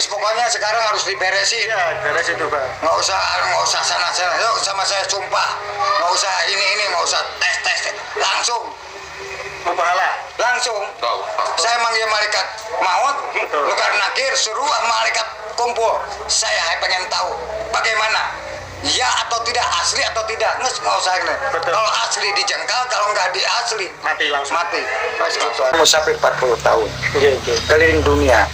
Wis pokoknya sekarang harus diberesin. Iya, beresin tuh Pak. Nggak usah sana. Yuk sama saya sumpah. Nggak usah ini, nggak usah tes. Langsung. Mau pahala? Langsung. Saya manggil malaikat maut, nukar nakir, suruh malaikat kumpul. Saya pengen tahu bagaimana. Ya atau tidak, asli atau tidak, nggak usah ini. Kalau asli dijengkal, kalau nggak di asli Mati langsung. mati. Mau sampai 40 tahun keliling dunia.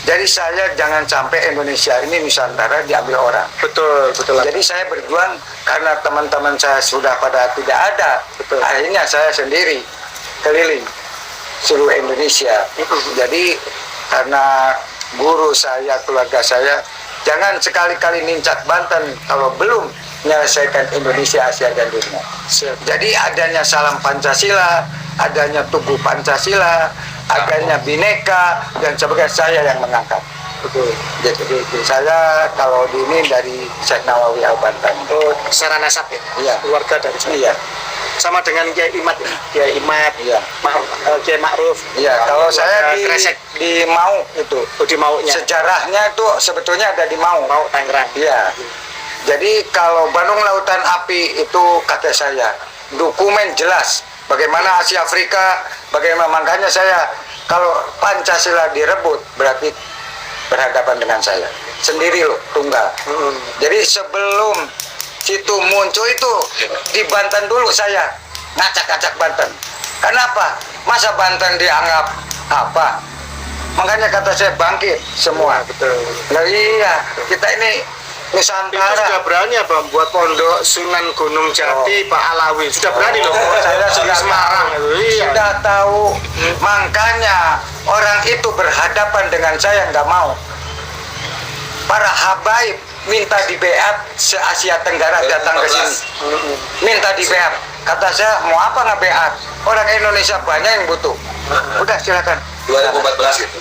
Jadi saya jangan sampai Indonesia ini Nusantara diambil orang. Betul. Jadi saya berjuang karena teman-teman saya sudah pada tidak ada. Betul. Akhirnya saya sendiri keliling seluruh Indonesia. Jadi karena guru saya, keluarga saya, jangan sekali-kali nincat Banten kalau belum menyelesaikan Indonesia, Asia, dan dunia. Jadi adanya salam Pancasila, adanya tugu Pancasila, adanya Bhinneka, dan sebagainya saya yang mengangkat. Jadi saya kalau di ini dari Syekh Nawawi Al-Bantan. Oh, secara nasab ya? Iya. Keluarga dari sana. Iya. Sama dengan Kiai Imat ya? Kiai Imat, Iya. Kiai Ma'ruf. Iya, kalau saya Kresek. di Mau itu. Oh, di Maunya. Sejarahnya itu sebetulnya ada di Mau. Mau Tangerang. Iya. Jadi kalau Bandung Lautan Api itu kata saya dokumen jelas bagaimana Asia Afrika, bagaimana, makanya saya kalau Pancasila direbut berarti berhadapan dengan saya sendiri loh, tunggal. Jadi sebelum situ muncul itu di Banten dulu saya ngacak-ngacak Banten. Kenapa? Masa Banten dianggap apa? Makanya kata saya bangkit semua. Betul. Nah iya, kita ini Itu Nusantara. sudah berani apa buat pondok Sunan Gunung Jati, Pak Alawi? Sudah berani loh. Saya sudah Semarang tahu. itu. Iya. Sudah tahu. Makanya orang itu berhadapan dengan saya nggak mau. Para habaib minta di beat se-Asia Tenggara datang ke sini. Minta di beat. Kata saya mau apa nggak beat? Orang Indonesia banyak yang butuh. Udah silakan. 2014 gitu.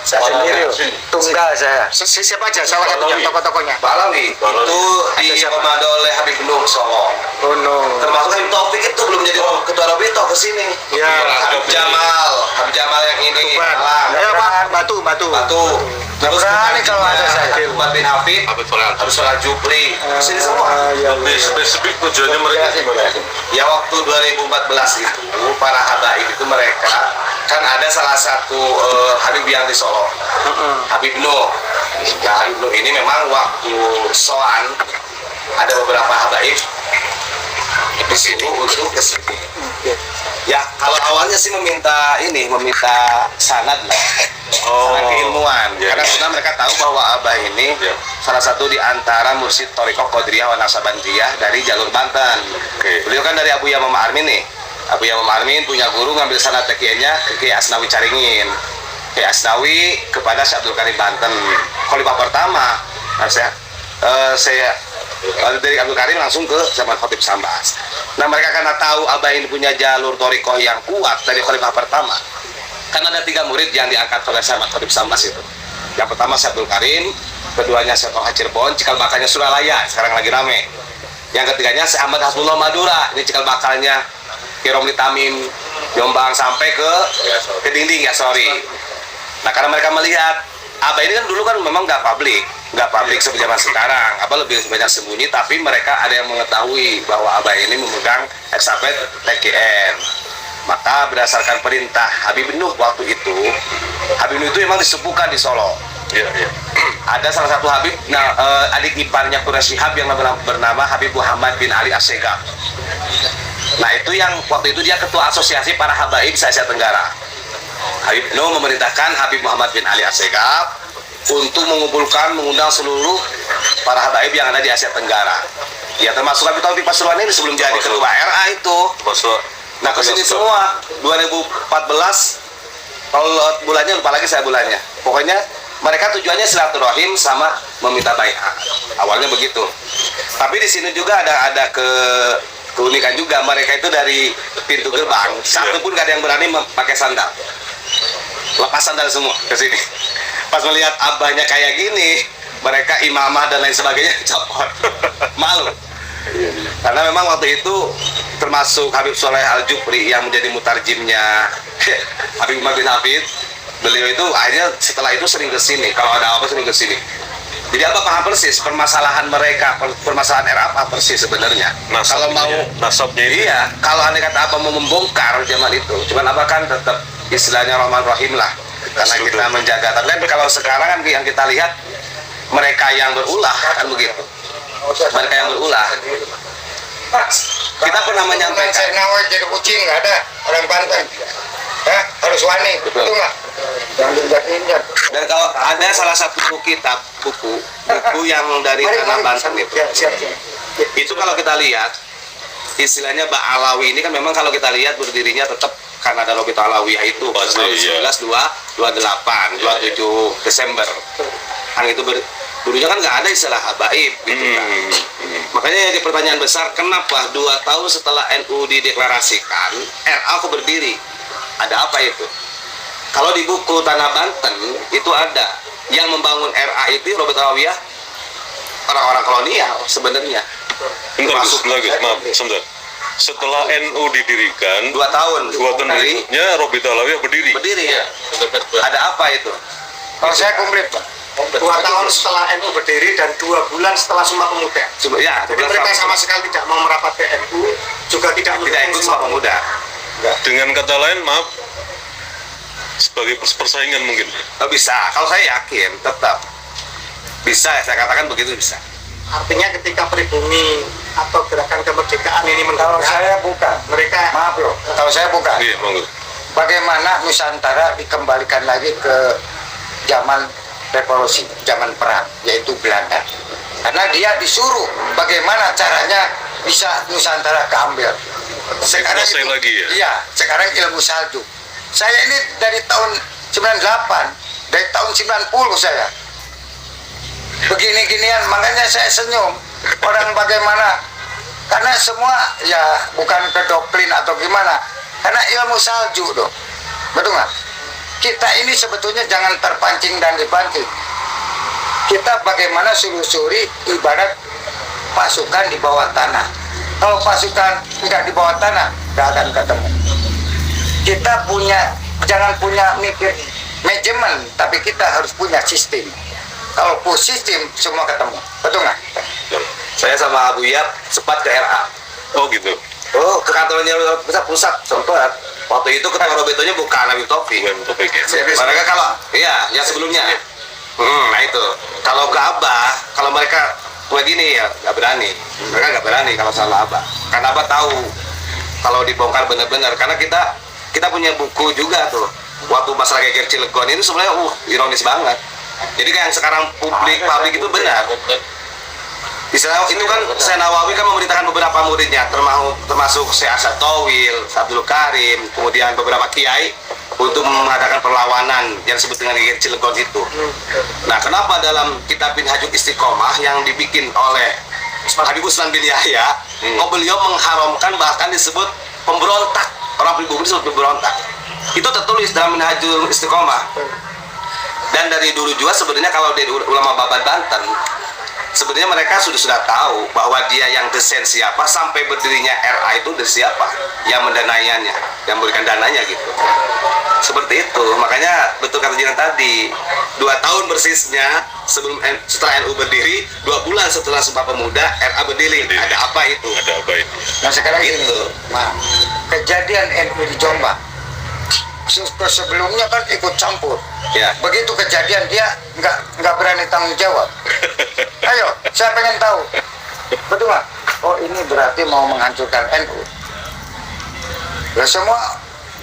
Saya sendiri loh. Tunggal saya. Siapa aja salah satunya tokoh-tokohnya? Pak Alawi itu dikomando oleh Habib Nur Solo. Oh no. Termasuk Habib Taufik itu belum jadi ketua Robito ke sini. Ya. Habib Jamal yang ini. Tuban. Malang. Ya Pak, batu. Nggak berani kalau ada saya. Habib Umar bin Hafid, Habib Soleh Jupri. Sini semua. Lebih spesifik tujuannya mereka gimana? Ya waktu 2014 itu para habaib itu mereka kan ada salah satu Habib yang di Solo, Habib Nur. Nah Habib Nur ini memang waktu soan ada beberapa habaib di sini untuk ke sini. Ya kalau awalnya sih meminta sanad lah, sanad keilmuan. Karena sebenarnya mereka tahu bahwa Abah ini salah satu di antara mursyid Thariqah Qadiriyah wa Naqsabandiyah dari jalur Banten. Beliau kan dari Abu Yamam Armin nih. Abu Yamam Armin punya guru ngambil sanad TKI-nya ke Kiai Asnawi Caringin. Kiai Asnawi kepada Syekh Abdul Karim Banten. Khalifah pertama, saya dari Abdul Karim langsung ke zaman Khatib Sambas. Nah mereka karena tahu Abah ini punya jalur Thariqah yang kuat dari Khalifah pertama. Kan ada 3 murid yang diangkat oleh zaman Khatib Sambas itu. Yang pertama Syekh Abdul Karim, keduanya Syekh Toha Cirebon, cikal bakalnya Suralaya, sekarang lagi rame. Yang ketiganya Syekh Ahmad Hasbullah Madura, ini cikal bakalnya Kiromli Tamim, Jombang sampai ke dinding ya sorry. Nah karena mereka melihat Abah ini kan dulu kan memang nggak publik seperti zaman sekarang, Abah lebih banyak sembunyi, tapi mereka ada yang mengetahui bahwa Abah ini memegang estafet TKN. Maka berdasarkan perintah Habib Nuh waktu itu, Habib Nuh itu memang disepuhkan di Solo. Ada salah satu Habib, adik iparnya Quraisy Shihab yang bernama Habib Muhammad bin Ali As-Segaf. Nah itu yang waktu itu dia ketua asosiasi para habaib se-Asia Tenggara. Habib Nuh memerintahkan Habib Muhammad bin Ali As-Segaf untuk mengundang seluruh para habaib yang ada di Asia Tenggara. Ya termasuk Habib Taufik Pasuruan ini sebelum jadi ketua RA itu. Nah kesini semua 2014, kalau bulannya lupa lagi saya bulannya. Pokoknya mereka tujuannya silaturahim sama meminta baiat. Awalnya begitu. Tapi di sini juga ada keunikan juga, mereka itu dari pintu gerbang satu pun gak ada yang berani pakai sandal, lepas sandal semua ke sini. Pas melihat abahnya kayak gini, mereka imamah dan lain sebagainya copot, malu. Karena memang waktu itu termasuk Habib Soleh Al Jupri yang menjadi mutarjimnya Habib Umar bin Hafid, beliau itu akhirnya setelah itu sering ke sini, kalau ada apa sering ke sini. Jadi Abah paham persis permasalahan mereka, permasalahan RA apa persis sebenarnya. Kalau mau nasabnya itu. iya, kalau andai kata Abah mau membongkar zaman itu, cuman Abah kan tetap istilahnya Rahman Rahim lah, karena kita menjaga. Tapi kan kalau sekarang kan yang kita lihat mereka yang berulah kan begitu, mereka yang berulah. Kita pernah menyampaikan. Saya nawar jadi kucing nggak ada orang Banten. Harus wani, betul nggak? Jangan diinjak-injak. Dan kalau ada salah satu kitab buku yang dari Tanah Banten itu kalau kita lihat istilahnya Ba'alawi ini kan memang kalau kita lihat berdirinya tetap karena ada Robito Alawiyah itu Pasti, tahun 1928 27 Desember kan itu dulunya kan nggak ada istilah habaib gitu kan. Makanya jadi pertanyaan besar, kenapa 2 tahun setelah NU dideklarasikan RA kok berdiri? Ada apa itu? Kalau di buku Tanah Banten itu ada yang membangun RA itu Robert Alawiyah orang-orang kolonial sebenarnya. Bentar, maaf, sebentar. Setelah NU didirikan 2 tahun. 2 tahun berikutnya Robert Alawiyah berdiri. Berdiri ya. Ada apa itu? Kalau saya komplit, Pak. 2 tahun setelah NU berdiri dan 2 bulan setelah Sumpah Pemuda. Ya, Jadi mereka sama sekali tidak mau merapat ke NU, juga tidak ikut Sumpah Pemuda. Dengan kata lain, maaf, sebagai persaingan mungkin. Bisa. Kalau saya yakin tetap bisa. Saya katakan begitu bisa. Artinya ketika pribumi atau gerakan kemerdekaan ini Kalau mendadak, saya bukan, mereka maaf loh, kalau saya bukan. Iya, monggo. Bagaimana Nusantara dikembalikan lagi ke zaman revolusi, zaman perang, yaitu Belanda. Karena dia disuruh bagaimana caranya bisa Nusantara keambil. Sekarang Dikuasai lagi ya? Iya, sekarang ilmu salju. Saya ini dari tahun 98, dari tahun 90 saya. Begini-ginian, makanya saya senyum. Orang bagaimana, karena semua ya bukan kedoktrin atau gimana, karena ilmu salju dong. Betul nggak? Kita ini sebetulnya jangan terpancing dan dipancing. Kita bagaimana selusuri ibarat pasukan di bawah tanah. Kalau pasukan tidak di bawah tanah, nggak akan ketemu. Kita jangan punya mikir manajemen, tapi kita harus punya sistem. Kalau full sistem, semua ketemu. Betul nggak? Saya sama Abu Yap sempat ke RA. Oh gitu. Oh, ke kantornya pusat sempat. Waktu itu ketua Robetonya bukan Habib Taufik. Bukan topik ya. Mereka kalau, iya, yang sebelumnya. Nah itu. Kalau ke Abah, kalau mereka begini ya nggak berani. Mereka nggak berani kalau salah Abah. Karena Abah tahu kalau dibongkar benar-benar. Karena kita punya buku juga tuh. Waktu masalah Geger Cilegon itu sebenarnya ironis banget. Jadi kayak yang sekarang publik itu benar. Istilah itu kan Syekh Nawawi kan memerintahkan beberapa muridnya termasuk Syekh Asad Towil, Abdul Karim, kemudian beberapa kiai untuk mengadakan perlawanan yang disebut dengan Geger Cilegon itu. Nah, kenapa dalam kitab Minhajul Istiqomah yang dibikin oleh Habib Usman bin Yahya, beliau mengharamkan bahkan disebut pemberontak, orang pribumi disebut pemberontak. Itu tertulis dalam Minhajul Istiqomah. Dan dari dulu juga sebenarnya kalau dari ulama Babat Banten, sebenarnya mereka sudah tahu bahwa dia yang desain siapa, sampai berdirinya RA itu dari siapa yang mendanainya, yang memberikan dananya gitu. Seperti itu. Makanya betul kata Jinan tadi, 2 tahun persisnya setelah NU berdiri, 2 bulan setelah Sumpah Pemuda RA berdiri. Ada apa itu? Ada apa itu? Nah sekarang Gitu. gini, nah, kejadian NU di Jombang, sebelumnya kan ikut campur. Ya. Begitu kejadian dia nggak berani tanggung jawab. Ayo, saya pengen tahu, betul nggak? Oh ini berarti mau menghancurkan NU. Ya semua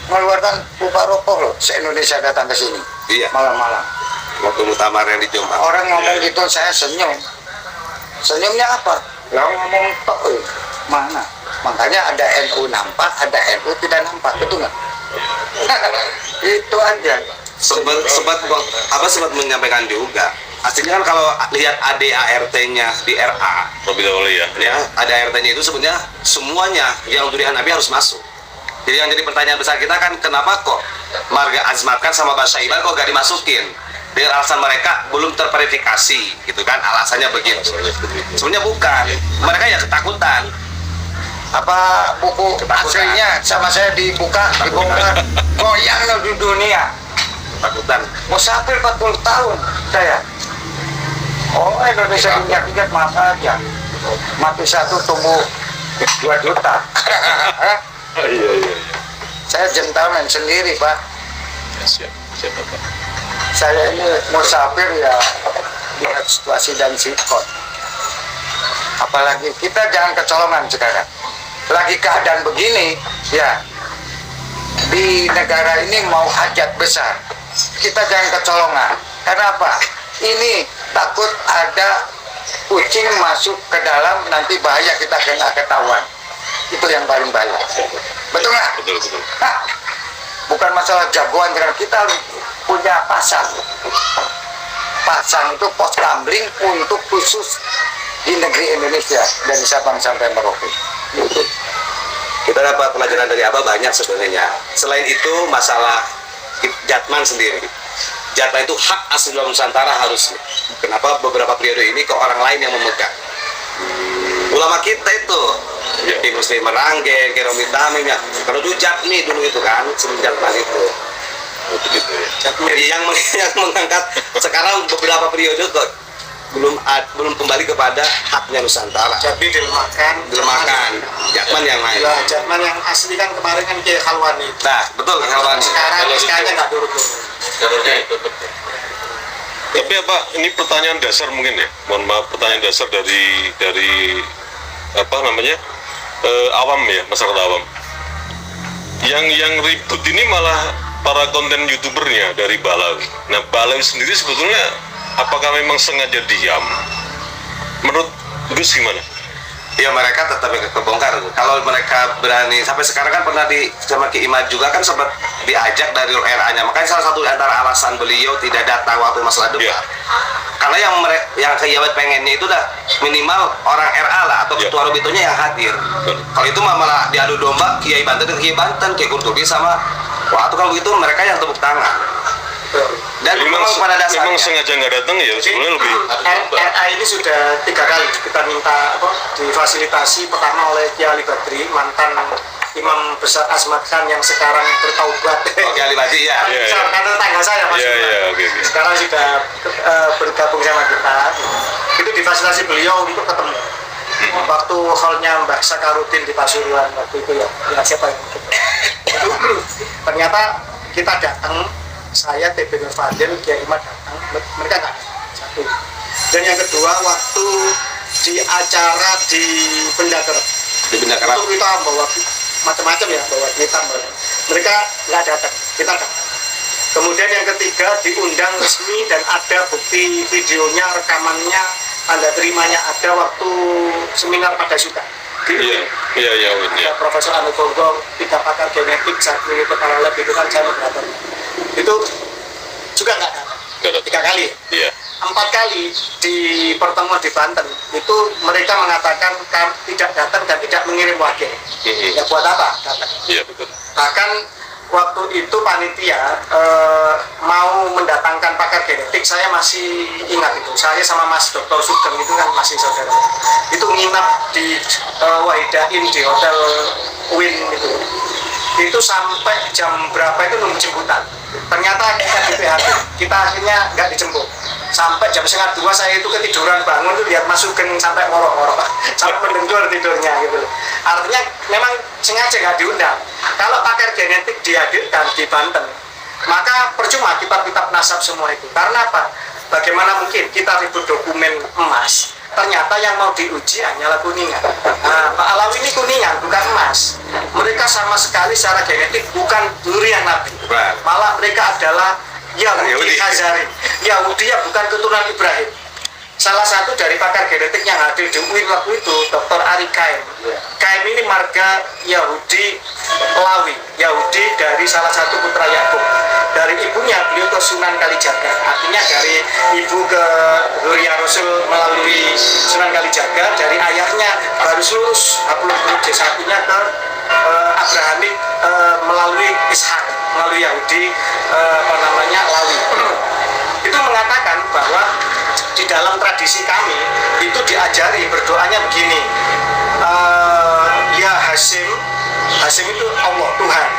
mengeluarkan upah rokok loh. Se-Indonesia datang ke sini. Iya. Malam-malam. Waktu muktamar yang di Jombang. Orang ngomong gitu saya senyum. Senyumnya apa? Lah ngomong tok mana? Makanya ada NU nampak, ada NU tidak nampak, betul nggak? Itu aja. Sempat menyampaikan juga. Aslinya kan kalau lihat ADART-nya di RA, Robert Alawiyah. ya ADART-nya itu sebenarnya semuanya yang durian Nabi harus masuk. Jadi yang jadi pertanyaan besar kita kan, kenapa kok Marga Azmatkan sama Bas Syaiban kok gak dimasukin? Dengan alasan mereka belum terverifikasi, gitu kan? Alasannya begitu. Sebenarnya bukan. Mereka ya ketakutan. Apa buku Ketakutan. aslinya sama saya dibuka, dibongkar, goyang loh di dunia. takutan. Musafir 40 tahun saya. Oh, Indonesia ingat-ingat maaf aja. Mati satu tumbuh 2 juta. Iya, iya, iya. Saya gentleman sendiri, Pak. Ya, siap Bapak. Saya ini musafir ya lihat situasi dan sikon. Apalagi kita jangan kecolongan sekarang. Lagi keadaan begini, ya di negara ini mau hajat besar. Kita jangan kecolongan. Kenapa? Ini takut ada kucing masuk ke dalam, nanti bahaya kita nggak ketahuan. Itu yang paling bahaya. Betul nggak? Betul. Nah, bukan masalah jagoan, karena kita punya pasang. Pasang itu pos gambling untuk khusus di negeri Indonesia dari Sabang sampai Merauke. Kita dapat pelajaran dari Abah banyak sebenarnya. Selain itu masalah Jatman sendiri. Jatman itu hak asli dalam Nusantara harusnya. Kenapa beberapa periode ini kok orang lain yang memegang? Ulama kita itu, Ki Muslim Meranggen, Ki Romi Tamim ya. Kalau dulu Jatmi dulu itu kan, sebelum Jatman itu. Begitu ya. Jadi yang mengangkat sekarang beberapa periode kok belum kembali kepada haknya Nusantara. Jadi dilemahkan. Jatman yang lain. Lah, Jatman yang asli kan kemarin kan Kiai Khalwani. Nah, betul Khalwani. Sekarang SK-nya nggak turun-turun. Tapi apa ini pertanyaan dasar mungkin ya? Mohon maaf, pertanyaan dasar dari apa namanya? Awam ya, masyarakat awam. Yang ribut ini malah para konten YouTubernya dari Balawi. Nah, Balawi sendiri sebetulnya apakah memang sengaja diam? Menurut Gus gimana? Ya mereka tetap kebongkar. Kalau mereka berani, sampai sekarang kan pernah sama Ki Imad juga kan sempat diajak dari RA-nya. Makanya salah satu antara alasan beliau tidak datang waktu masalah debat. Yeah. Karena yang Kiai pengennya itu udah minimal orang RA lah atau ketua Rubitonya yang hadir. Kalau itu malah diadu domba Kiai Banten dan Kiai Banten, Kiai Kurtubi sama waktu kalau begitu mereka yang tepuk tangan. Dan memang pada dasarnya memang sengaja nggak datang ya, sebenarnya lebih. RA ini sudah 3 kali kita minta difasilitasi. Pertama oleh Kiai Ali Badri, mantan Imam Besar Azmat Khan yang sekarang bertaubat. Oke, Ali Badri ya. Iya, iya. Karena tetangga saya Mas. Iya, oke. Sekarang sudah bergabung sama kita. Itu difasilitasi beliau untuk ketemu. Waktu hallnya Mbak Sakarudin di Pasuruan waktu itu ya siapa yang itu ternyata kita datang, saya TB Nur Fadil, Kiai Imad datang, mereka nggak datang, satu. Dan yang kedua waktu di acara di Bendakar Di Bendakar. itu kita bawa macam-macam ya, bawa hitam, mereka nggak datang, kita datang. Kemudian yang ketiga diundang resmi dan ada bukti videonya, rekamannya, tanda terimanya ada waktu seminar pada Suka. Iya. Ada Profesor Anu Gonggong, 3 pakar genetik, 1 kepala lab itu kan saya moderator. Itu juga nggak datang. 3 kali. Iya. 4 kali di pertemuan di Banten itu mereka mengatakan tidak datang dan tidak mengirim wakil. Ya buat apa datang? Iya, betul. Bahkan waktu itu panitia mau mendatangkan pakar genetik, saya masih ingat itu. Saya sama Mas Dr. Sugeng itu kan masih saudara. Itu nginap di Wahidain di Hotel Win itu. Itu sampai jam berapa itu nunggu jemputan. Ternyata kita di PHP, kita akhirnya nggak dijemput. Sampai jam 1:30 saya itu ketiduran, bangun tuh lihat Mas Sugeng sampai ngorok-ngorok, sampai mendengur tidurnya gitu. Artinya memang sengaja nggak diundang. Kalau pakar genetik dihadirkan di Banten, maka percuma kitab-kitab nasab semua itu. Karena apa? Bagaimana mungkin kita ribut dokumen emas, ternyata yang mau diuji hanyalah kuningan. Nah, Pak Alawi ini kuningan, bukan emas. Mereka sama sekali secara genetik bukan durian Nabi. Malah mereka adalah Yahudi Hazari. Yahudi ya, bukan keturunan Ibrahim. Salah satu dari pakar genetik yang hadir di UIN waktu itu, Dr. Ari Kaim. Kaim ini marga Yahudi Lawi, Yahudi dari salah satu putra Yakub. Dari ibunya beliau ke Sunan Kalijaga, artinya dari ibu ke Zuriyah Rasul melalui Sunan Kalijaga, dari ayahnya harus lurus Abdul satunya ke Abrahamik melalui Ishak, melalui Yahudi Lawi. Itu mengatakan bahwa di dalam tradisi kami itu diajari berdoanya begini, ya Hasim Hasim itu Allah, Tuhan.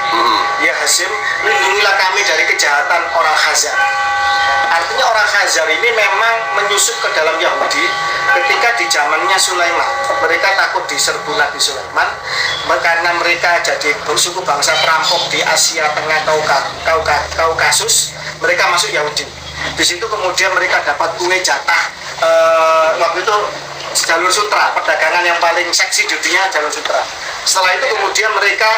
Ya Hasim, lindungilah kami dari kejahatan orang Khazar. Artinya orang Khazar ini memang menyusup ke dalam Yahudi ketika di zamannya Sulaiman. Mereka takut diserbu Nabi Sulaiman karena mereka jadi suku bangsa perampok di Asia Tengah, Kaukasus. Mereka masuk Yahudi. Di situ kemudian mereka dapat kue jatah waktu itu jalur sutra, perdagangan yang paling seksi di dunia jalur sutra. Setelah itu kemudian mereka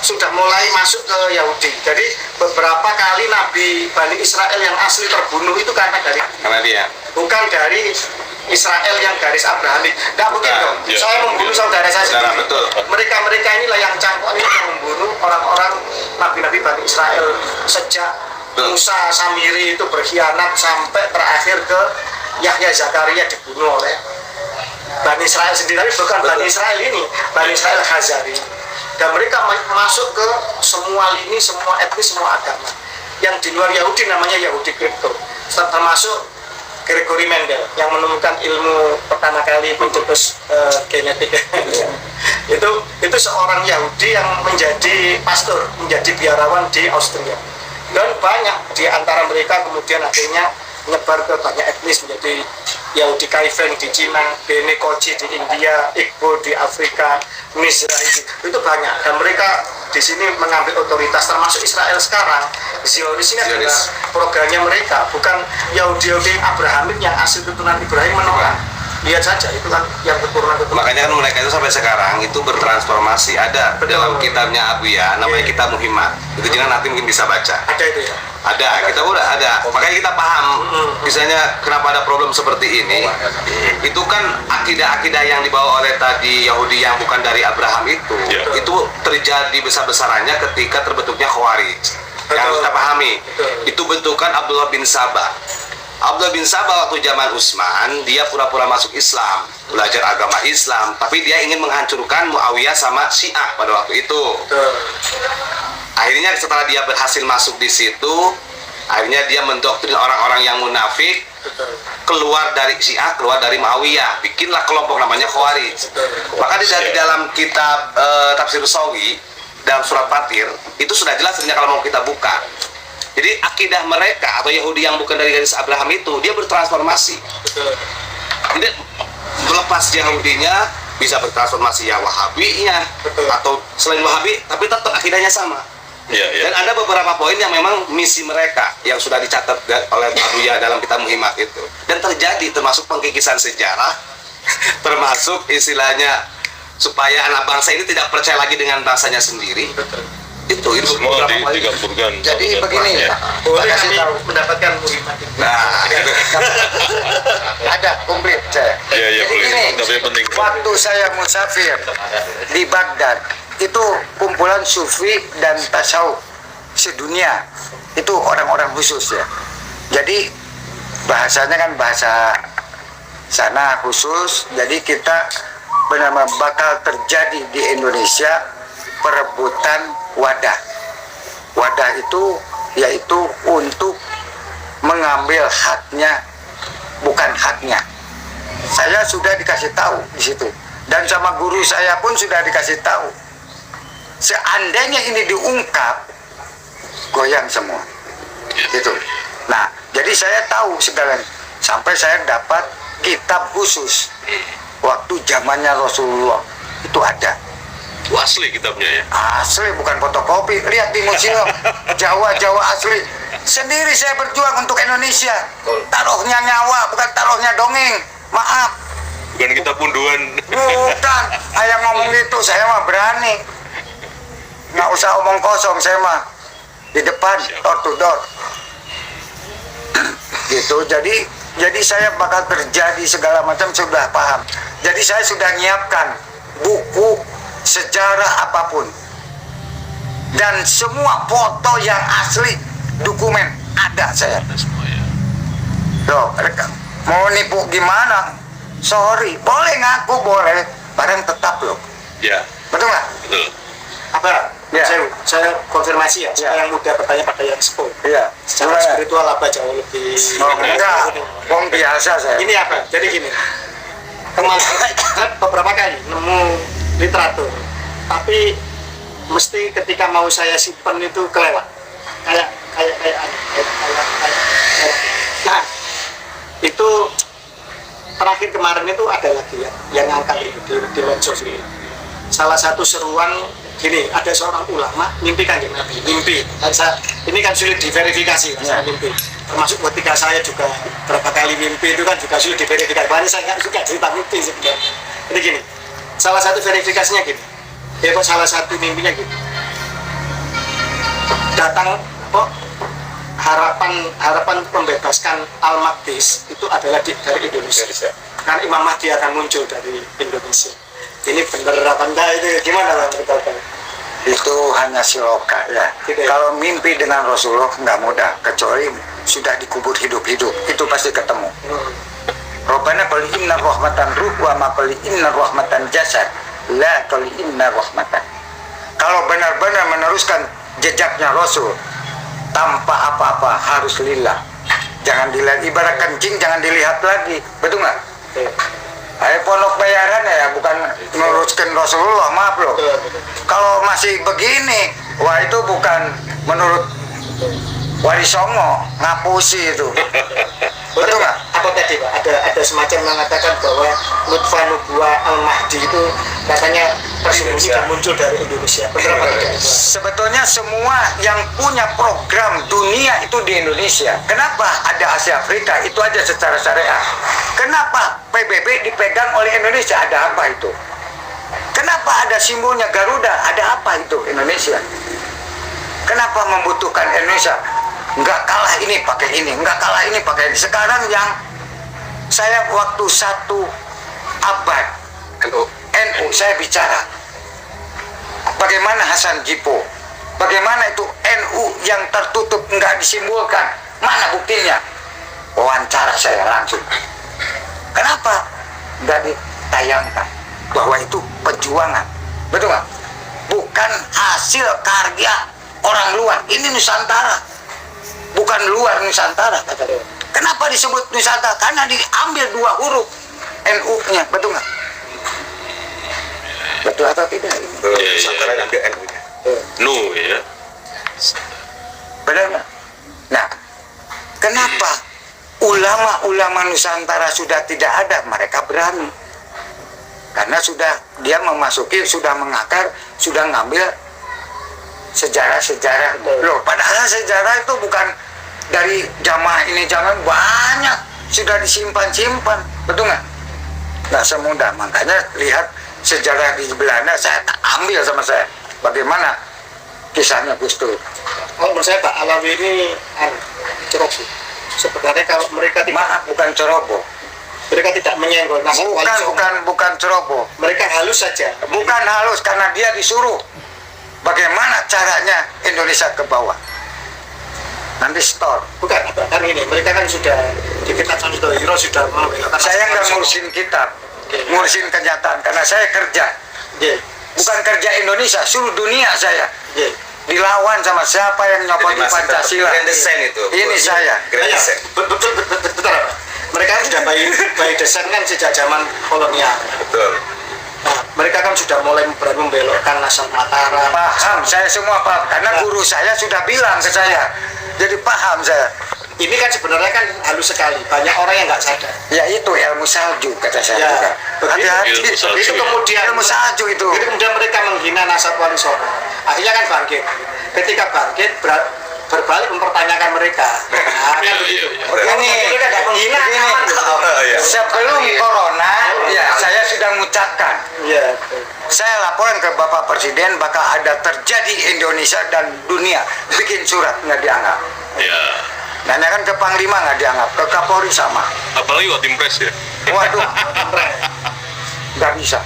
sudah mulai masuk ke Yahudi. Jadi beberapa kali Nabi Bani Israel yang asli terbunuh itu karena dia bukan dari Israel yang garis Abrahamik. Nggak mungkin dong. Ya. Saya membunuh saudara saya Saudara, sendiri. betul. Mereka inilah yang cangkok ini yang membunuh orang-orang Nabi-Nabi Bani Israel sejak Musa Samiri itu berkhianat sampai terakhir ke Yahya Zakaria dibunuh oleh Bani Israel sendiri, tapi bukan Bani Israel ini, Bani Israel Khazari. Dan mereka masuk ke semua lini, semua etnis, semua agama. Yang di luar Yahudi namanya Yahudi kripto, termasuk Gregory Mendel yang menemukan ilmu pertama kali mencetus genetik. itu seorang Yahudi yang menjadi pastor, menjadi biarawan di Austria. Dan banyak di antara mereka kemudian akhirnya menyebar ke banyak etnis, menjadi Yahudi Kaifeng di Cina, Bene Kochi di India, Igbo di Afrika, Mizrahi itu banyak. Dan mereka di sini mengambil otoritas, termasuk Israel sekarang. Zionis ini adalah programnya mereka, bukan Yahudi Abrahamik yang asli keturunan Ibrahim menolak. Lihat saja, itu kan yang keturunan. Makanya kan mereka itu sampai sekarang itu bertransformasi. Ada dalam kitabnya Abuya, namanya kitab Muhimmat. Itu jangan nanti mungkin bisa baca. Ada itu ya? Ada, kita udah ada. Makanya kita paham, misalnya kenapa ada problem seperti ini. Itu kan akidah-akidah yang dibawa oleh tadi Yahudi yang bukan dari Abraham itu terjadi besar-besarannya ketika terbentuknya Khawarij. Yang kita pahami, itu bentukan Abdullah bin Sabah. Abdullah bin Sabah waktu zaman Utsman, dia pura-pura masuk Islam, belajar agama Islam, tapi dia ingin menghancurkan Muawiyah sama Syiah pada waktu itu. Akhirnya setelah dia berhasil masuk di situ, akhirnya dia mendoktrin orang-orang yang munafik, keluar dari Syiah, keluar dari Muawiyah, bikinlah kelompok namanya Khawarij. Maka di dalam kitab Tafsir Sawi, dalam surat Fatir, itu sudah jelas sebenarnya kalau mau kita buka. Jadi akidah mereka atau Yahudi yang bukan dari garis Abraham itu, dia bertransformasi. Jadi melepas Yahudinya bisa bertransformasi ya Wahabinya atau selain Wahabi, tapi tetap akidahnya sama. Dan ada beberapa poin yang memang misi mereka yang sudah dicatat oleh Abuya dalam kitab Muhimmat itu. Dan terjadi termasuk pengkikisan sejarah, termasuk istilahnya supaya anak bangsa ini tidak percaya lagi dengan bangsanya sendiri. Itu semua digabungkan. Jadi begini, Boleh kasih kami tahu. mendapatkan Muhimmat. Nah, Ada komplit saya. Iya, Jadi boleh. gini, Tapi yang penting waktu saya musafir di Baghdad, itu kumpulan sufi dan tasawuf sedunia, itu orang-orang khusus ya. Jadi bahasanya kan bahasa sana khusus. Jadi kita benar-benar bakal terjadi di Indonesia perebutan wadah. Wadah itu yaitu untuk mengambil haknya, bukan haknya. Saya sudah dikasih tahu di situ, dan sama guru saya pun sudah dikasih tahu. Seandainya ini diungkap, goyang semua. Gitu. Nah, jadi saya tahu segalanya. Sampai saya dapat kitab khusus waktu zamannya Rasulullah itu ada. itu asli kitabnya ya. Asli, bukan fotokopi. Lihat di museum Jawa asli. Sendiri saya berjuang untuk Indonesia. Taruhnya nyawa, bukan taruhnya dongeng. Maaf. Bukan kita punduan. Bukan. Ayah ngomong gitu, saya mah berani. Nggak usah omong kosong, saya mah di depan, door to door. Gitu. Jadi saya bakal terjadi segala macam sudah paham. Jadi saya sudah nyiapkan buku sejarah apapun, dan semua foto yang asli, dokumen ada saya. Loh, mau nipu gimana? Sorry, boleh ngaku boleh, barang tetap loh. Ya, Betul nggak? betul. Apa? Ya. Saya konfirmasi ya. Saya yang muda bertanya pada yang sepuh. Iya. Secara spiritual apa jauh lebih. Oh, enggak, wong biasa saya. Ini apa? Jadi gini. Kemarin kan beberapa kali nemu literatur, tapi mesti ketika mau saya simpen itu kelewat. Kayak. Nah, itu terakhir kemarin itu ada lagi yang ngangkat itu di medsos ini. Salah satu seruan gini, ada seorang ulama mimpi Kanjeng Nabi, mimpi. Ini kan sulit diverifikasi, saya mimpi. Termasuk ketika saya juga berapa kali mimpi itu kan juga sulit diverifikasi. Makanya saya nggak suka cerita mimpi sebenarnya. Jadi gini, salah satu verifikasinya gini. Salah satu mimpinya gini. Datang kok harapan membebaskan Al-Maqdis itu adalah dari Indonesia. Karena Imam Mahdi akan muncul dari Indonesia. Ini bener apa enggak itu gimana Bang? Itu hanya siloka ya. Gitu ya? Kalau mimpi dengan Rasulullah nggak mudah, kecuali sudah dikubur hidup-hidup, itu pasti ketemu. Rabbana qul inna rahmatan ruh wa ma qul inna rahmatan jasad la qul inna rahmatan. Kalau benar-benar meneruskan jejaknya Rasul tanpa apa-apa harus lillah. Jangan dilihat, ibarat kencing jangan dilihat lagi, betul nggak? Pondok bayaran ya, bukan meneruskan Rasulullah, maaf loh. Kalau masih begini, wah itu bukan menurut Wali Songo, ngapusi itu. Betul nggak? Apa tadi Pak? Ada semacam mengatakan bahwa Lutfa Nubuwa Al-Mahdi itu katanya tersembunyi dan muncul dari Indonesia. Betul apa tidak? Sebetulnya semua yang punya program dunia itu di Indonesia. Kenapa ada Asia Afrika itu aja secara syariah? Kenapa PBB dipegang oleh Indonesia? Ada apa itu? Kenapa ada simbolnya Garuda? Ada apa itu Indonesia? Kenapa membutuhkan Indonesia? Nggak kalah ini pakai ini, nggak kalah ini pakai ini. Sekarang yang saya waktu 1 abad NU saya bicara bagaimana Hasan Jipo, bagaimana itu NU yang tertutup nggak disimbolkan, mana buktinya? Wawancara saya langsung. Kenapa nggak ditayangkan bahwa itu perjuangan, betul nggak? Bukan hasil karya orang luar, ini Nusantara, bukan luar Nusantara kata dia. Kenapa disebut Nusantara? Karena diambil 2 huruf NU-nya, betul nggak? Betul atau tidak ini? Nusantara yang ambil NU-nya. Nu ya. Benar nggak? Nah, kenapa ulama-ulama Nusantara sudah tidak ada? Mereka berani. Karena sudah dia memasuki, sudah mengakar, sudah ngambil sejarah-sejarah. Loh, padahal sejarah itu bukan dari jamaah ini, jangan banyak sudah disimpan-simpan, betul nggak? Nggak semudah, makanya lihat sejarah di Belanda saya ambil sama saya. Bagaimana kisahnya Gus Dur? Kalau menurut saya Pak Alawi ini ceroboh. Sebenarnya kalau mereka Maaf, bukan ceroboh. mereka tidak menyenggol nasab Wali Songo. Bukan ceroboh. Mereka halus saja. Bukan halus karena dia disuruh. Bagaimana caranya Indonesia ke bawah? Nanti store. Bukan, kan ini mereka kan sudah di kitab Samsul Hiro sudah membela. Saya nggak ngurusin kitab, ngurusin kenyataan karena saya kerja. Bukan kerja Indonesia, seluruh dunia saya. Dilawan sama siapa yang nyopoti Pancasila. Grand Design itu. Ini saya. Grand Design. Betul, Pak. Mereka kan sudah by design kan sejak zaman kolonial. Betul. Nah, mereka kan sudah mulai berani membelokkan nasab Mataram. Paham, saya semua paham. Karena guru saya sudah bilang ke saya. Jadi paham saya. Ini kan sebenarnya kan halus sekali. Banyak orang yang nggak sadar. Ya itu ilmu salju kata saya. Ya, juga. begitu. Hati-hati. Ilmu salju. Itu kemudian Ilmu salju itu. Itu kemudian mereka menghina nasab Wali Songo. Akhirnya kan bangkit. Ketika bangkit berbalik mempertanyakan mereka. Nah, kan begitu. Begini, Mereka tidak menghina. sebelum corona, ya saya sudah mengucapkan. Iya. Saya laporan ke Bapak Presiden bakal ada terjadi Indonesia dan dunia. Bikin surat nggak dianggap. Ya. Nanya kan ke Panglima nggak dianggap, ke Kapolri sama. Apalagi waktu impres ya. Waduh, nggak bisa.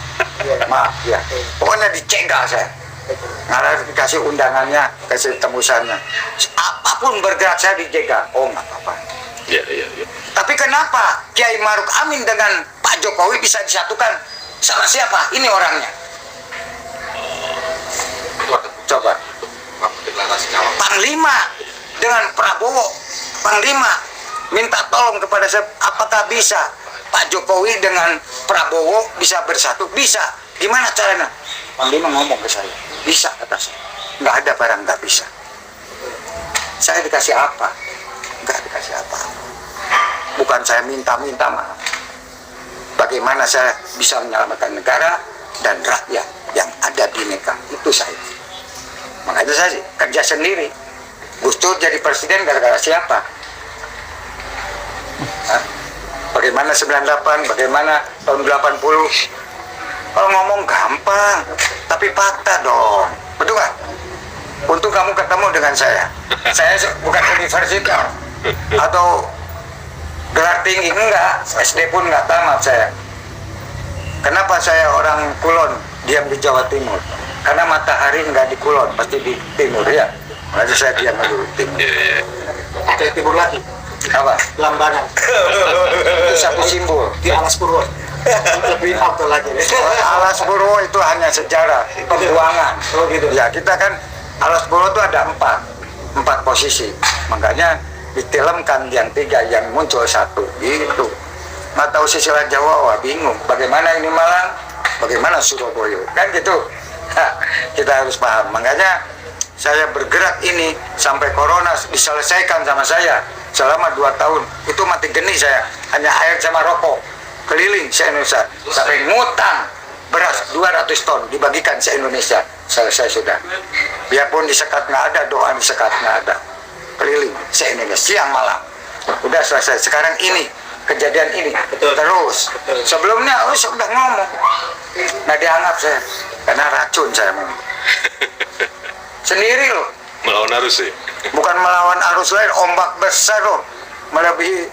Maaf ya. Pokoknya dicegal saya. Nggak dikasih undangannya, kasih tembusannya. Apapun bergerak saya dijegal. Oh nggak apa-apa. Ya, ya, ya. Tapi kenapa Kiai Maruf Amin dengan Pak Jokowi bisa disatukan sama siapa? Ini orangnya. Coba. Panglima dengan Prabowo. Panglima minta tolong kepada saya, apakah bisa Pak Jokowi dengan Prabowo bisa bersatu? Bisa. Gimana caranya? Panglima ngomong ke saya, bisa kata saya. Nggak ada barang nggak bisa. Saya dikasih apa? Nggak dikasih apa-apa. Bukan saya minta-minta maaf. Bagaimana saya bisa menyelamatkan negara dan rakyat yang ada di Bineka, itu saya. Makanya saya kerja sendiri. Gus Dur jadi presiden gara-gara siapa? Hah? Bagaimana 98, bagaimana tahun 80? Kalau ngomong gampang, tapi fakta dong. Betul nggak? Untung kamu ketemu dengan saya. Saya bukan universitas atau gelar tinggi, enggak. SD pun enggak tamat saya. Kenapa saya orang Kulon, diam di Jawa Timur? Karena matahari enggak di Kulon, pasti di Timur ya. Makanya saya diam di Timur. Ke timur lagi, Apa? Lambangan, Itu satu simbol. di Alas Purwo. Lebih afdol lagi. Alas Purwo itu hanya sejarah pembuangan. Oh gitu. Ya kita kan Alas Purwo itu ada empat posisi. Makanya difilmkan yang 3, yang muncul 1 gitu. Nggak tahu sisilah Jawa, wah bingung. Bagaimana ini Malang, bagaimana Surabaya, kan gitu. Kita harus paham. Makanya saya bergerak ini sampai corona diselesaikan sama saya selama 2 tahun. Itu mati geni saya, hanya air sama rokok. Keliling se-Indonesia sampai ngutang beras 200 ton dibagikan se-Indonesia. Selesai sudah. Biarpun disekat nggak ada, doa disekat nggak ada. Keliling se-Indonesia siang malam. Udah selesai. Sekarang ini kejadian ini terus. Sebelumnya sudah ngomong. Nggak dianggap saya karena racun saya memang. Sendiri loh. Melawan arus ya. Bukan melawan arus lain, ombak besar loh. Melebihi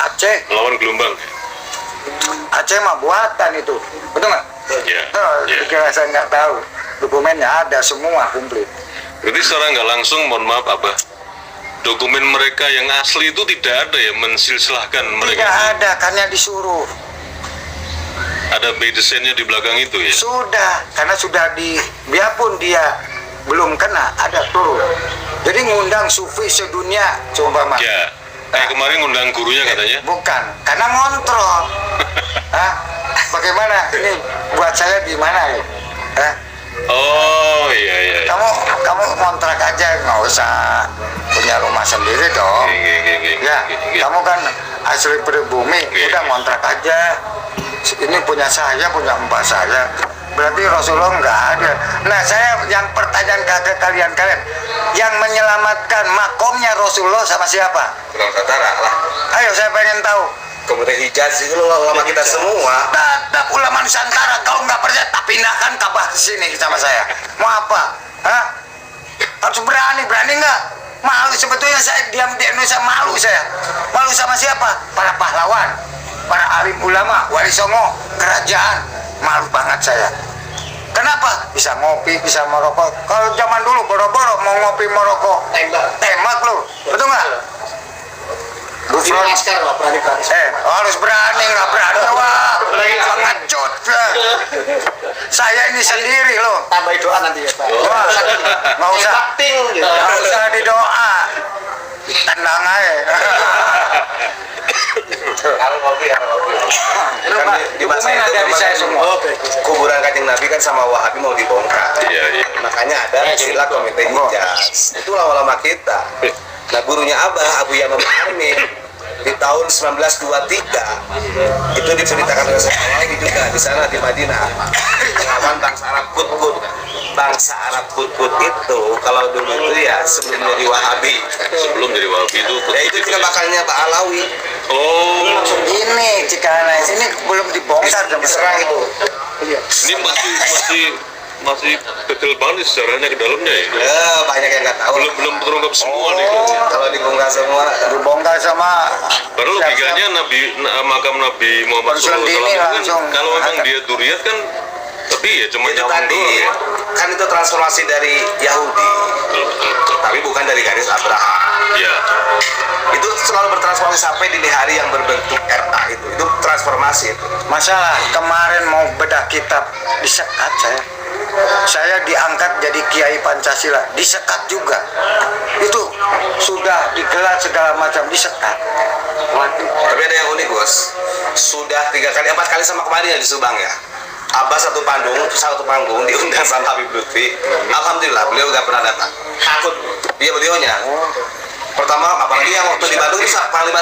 Aceh. Melawan gelombang. Aceh mah buatan itu, betul nggak? Iya. Kira saya nggak tahu. Dokumennya ada semua komplit. Berarti secara nggak langsung, mohon maaf Abah, dokumen mereka yang asli itu tidak ada ya, mensilsilahkan mereka. Tidak ada, karena disuruh. Ada by desainnya di belakang itu ya. Sudah, karena sudah biarpun dia belum kena, ada turun. Jadi ngundang sufi sedunia, coba mah. Ya. Kemarin ngundang gurunya katanya. Bukan, karena ngontrol. Hah? Bagaimana ini buat saya gimana ya? Hah? Oh iya. Kamu kontrak aja, nggak usah punya rumah sendiri dong. Ya, kamu kan asli pribumi, udah kontrak aja. Ini punya saya, punya mbak saya. Berarti Rasulullah nggak ada. Nah, saya yang pertanyaan ke kalian, yang menyelamatkan makomnya Rasulullah sama siapa? Nusantara lah. Ayo, saya pengen tahu. Kemudian Hijaz itu ulama kita semua. Tetap ulama Nusantara, kalau nggak percaya, tak pindahkan Ka'bah ke sini sama saya. Mau apa? Hah? Harus berani nggak? Malu sebetulnya saya diam di Indonesia, malu saya. Malu sama siapa? Para pahlawan, para alim ulama, wali songo, kerajaan. Malu banget saya. Kenapa? Bisa ngopi, bisa merokok. Kalau zaman dulu boro-boro mau ngopi merokok, tembak lo, betul nggak? Gufron, harus berani, nggak berani wah, ngecut. Saya ini sendiri loh. Tambah doa nanti ya Pak. Wah, nggak usah, Gitu. nggak usah didoa, tendang aja. Kan di masa itu ada di saya semua. kuburan Kanjeng Nabi kan sama Wahabi mau dibongkar. Iya. Makanya ada istilah komite Hijaz. Itulah ulama kita. Nah, gurunya Abah, Abu Yamam Armin, di tahun 1923 itu diceritakan oleh Sahawi juga di sana di Madinah. Melawan bangsa Arab Kutbut. Bangsa Arab Kutbut itu kalau dulu itu ya sebelum jadi Wahabi. Sebelum jadi Wahabi itu. Ya itu juga bakalnya Pak Alawi. Oh, Ini Cikarang ini belum dibongkar sama Diserang itu. ini masih kecil banget sejarahnya ke dalamnya ya. Ya, banyak yang nggak tahu. Belum terungkap semua nih. Kalau dibongkar semua, dibongkar sama Baru logikanya makam Nabi Muhammad Konsul Dini langsung. Kalau memang dia duriat kan, tapi ya cuma itu nyambung tadi doang ya. kan itu transformasi dari Yahudi, tapi bukan dari garis Abraham. Ya. Itu selalu bertransformasi sampai di hari yang berbentuk RA itu transformasi itu. masalah. Kemarin mau bedah kitab disekat saya diangkat jadi Kiai Pancasila, disekat juga. Itu sudah digelar segala macam, disekat. Waduh. Tapi ada yang unik bos, sudah 3 kali 4 kali sama kemarin ya di Subang ya. Abah satu panggung diundang sama Habib Lutfi. Alhamdulillah beliau nggak pernah datang. Takut. Dia beliaunya. Pertama, apalagi yang waktu di Bandung itu Panglima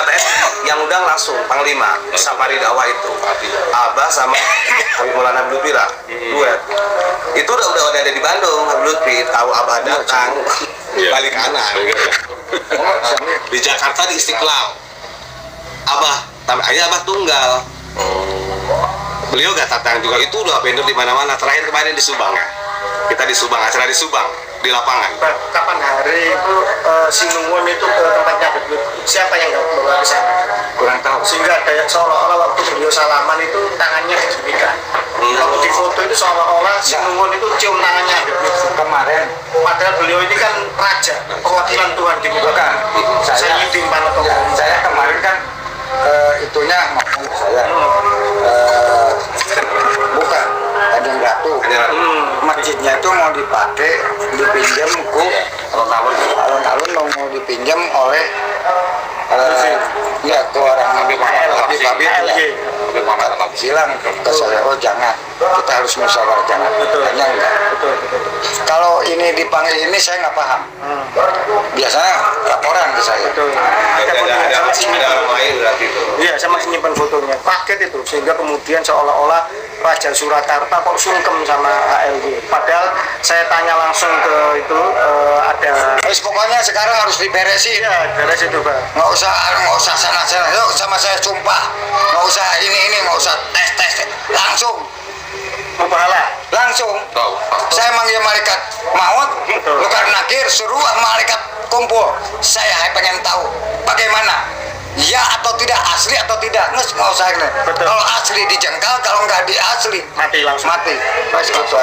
TNI yang undang langsung Panglima safari dakwah itu. Abah sama Habib Maulana Habib Lutfi lah, duet. Itu udah ada di Bandung. Habib Lutfi tahu Abah datang, balik kanan. Di Jakarta di Istiqlal. Akhirnya Abah tunggal. Beliau gak datang juga, itu udah banner di mana-mana. Terakhir kemarin di Subang ya. Kita di Subang, acara di Subang, di lapangan. Kapan hari itu si Nungun itu ke tempatnya Habib Lutfi? Siapa yang nggak bawa ke sana? Kurang tahu. Sehingga kayak seolah-olah waktu beliau salaman itu tangannya diginikan. Kalau di foto itu seolah-olah si Nungun itu cium tangannya Habib Lutfi. Kemarin Padahal beliau ini kan raja, perwakilan Tuhan di muka. bukan saya Sayyidin Panoto. saya kemarin kan itunya maupun saya bukan Kanjeng Ratu. Masjidnya itu mau dipakai dipinjam ke alun-alun mau dipinjam oleh ya ke orang Habib bilang ke saya, oh jangan, kita harus musyawarah, jangan. Hanya enggak. Kalau ini dipanggil ini saya nggak paham. Biasanya laporan ke saya. Ada orang lain berarti itu. Iya, saya masih nyimpan fotonya. Paket itu, sehingga kemudian seolah-olah Raja Surakarta kok sungkem sama ALG. Padahal saya tanya langsung ke itu ada. Terus pokoknya sekarang harus diberesin. Iya, beres itu Pak. Nggak usah sana. Yuk sama saya sumpah. Nggak usah ini, nggak usah tes. Langsung. Mau pahala? Langsung. Saya manggil malaikat maut, Munkar Nakir, suruh malaikat kumpul. Saya pengen tahu bagaimana, ya atau tidak, asli atau tidak. Nggak usah ini. Betul. Kalau asli dijengkal, kalau nggak di asli Mati langsung. mati. Mas gitu.